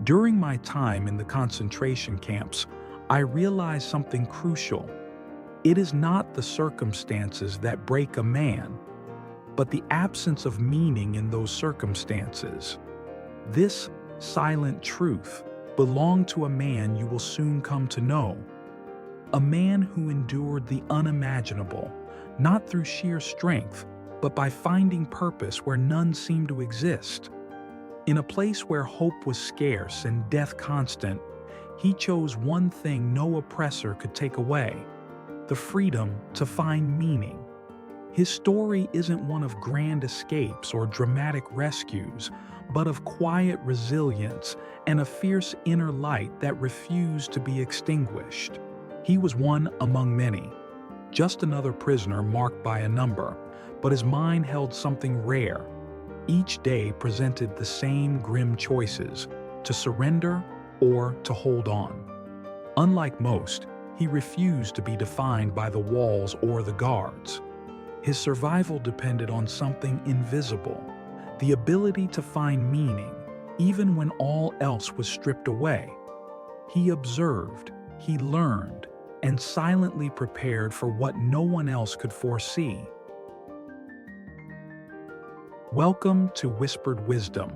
During my time in the concentration camps, I realized something crucial. It is not the circumstances that break a man, but the absence of meaning in those circumstances. This silent truth belonged to a man you will soon come to know. A man who endured the unimaginable, not through sheer strength, but by finding purpose where none seemed to exist. In a place where hope was scarce and death constant, he chose one thing no oppressor could take away: the freedom to find meaning. His story isn't one of grand escapes or dramatic rescues, but of quiet resilience and a fierce inner light that refused to be extinguished. He was one among many, just another prisoner marked by a number, but his mind held something rare. Each day presented the same grim choices: to surrender or to hold on. Unlike most, he refused to be defined by the walls or the guards. His survival depended on something invisible: the ability to find meaning, even when all else was stripped away. He observed, he learned, and silently prepared for what no one else could foresee. Welcome to Whispered Wisdom.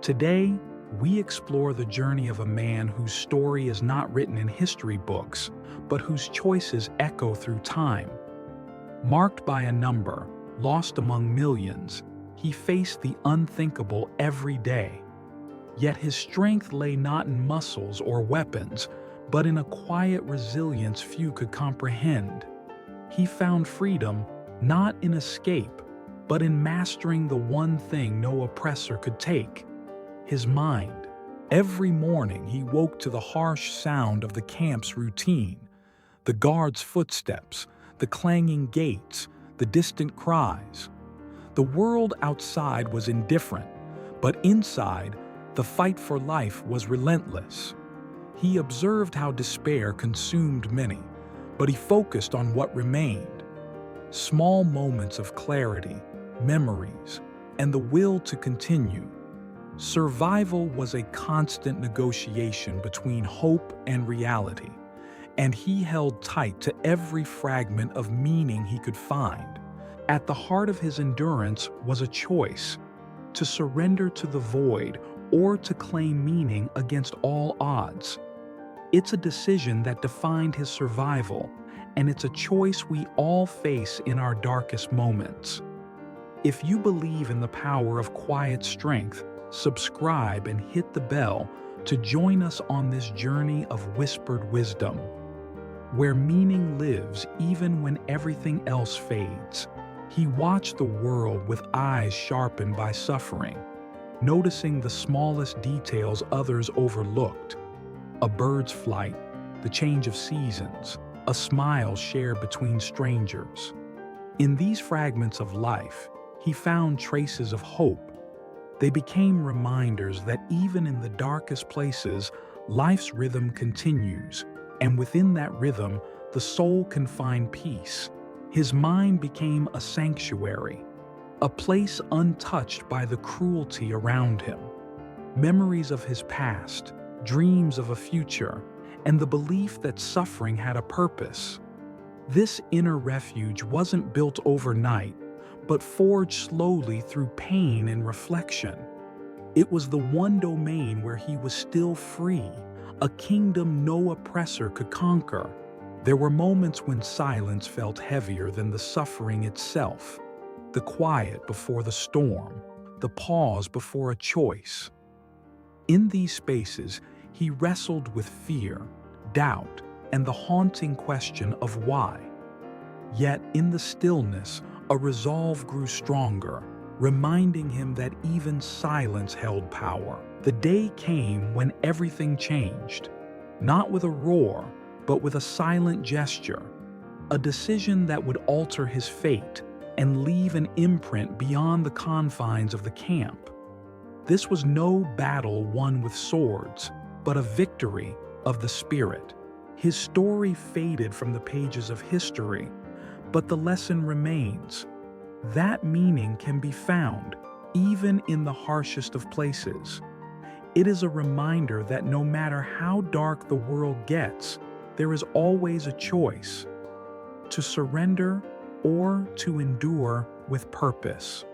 Today, we explore the journey of a man whose story is not written in history books, but whose choices echo through time. Marked by a number, lost among millions, he faced the unthinkable every day. Yet his strength lay not in muscles or weapons, but in a quiet resilience few could comprehend. He found freedom not in escape, but in mastering the one thing no oppressor could take: his mind. Every morning he woke to the harsh sound of the camp's routine: the guards' footsteps, the clanging gates, the distant cries. The world outside was indifferent, but inside, the fight for life was relentless. He observed how despair consumed many, but he focused on what remained: small moments of clarity, memories, and the will to continue. Survival was a constant negotiation between hope and reality, and he held tight to every fragment of meaning he could find. At the heart of his endurance was a choice: to surrender to the void or to claim meaning against all odds. It's a decision that defined his survival, and it's a choice we all face in our darkest moments. If you believe in the power of quiet strength, subscribe and hit the bell to join us on this journey of whispered wisdom, where meaning lives even when everything else fades. He watched the world with eyes sharpened by suffering, noticing the smallest details others overlooked: a bird's flight, the change of seasons, a smile shared between strangers. In these fragments of life, he found traces of hope. They became reminders that even in the darkest places, life's rhythm continues, and within that rhythm, the soul can find peace. His mind became a sanctuary, a place untouched by the cruelty around him. Memories of his past, dreams of a future, and the belief that suffering had a purpose. This inner refuge wasn't built overnight, but forged slowly through pain and reflection. It was the one domain where he was still free, a kingdom no oppressor could conquer. There were moments when silence felt heavier than the suffering itself: the quiet before the storm, the pause before a choice. In these spaces, he wrestled with fear, doubt, and the haunting question of why. Yet in the stillness, a resolve grew stronger, reminding him that even silence held power. The day came when everything changed, not with a roar, but with a silent gesture, a decision that would alter his fate and leave an imprint beyond the confines of the camp. This was no battle won with swords, but a victory of the spirit. His story faded from the pages of history, but the lesson remains. That meaning can be found even in the harshest of places. It is a reminder that no matter how dark the world gets, there is always a choice to surrender or to endure with purpose.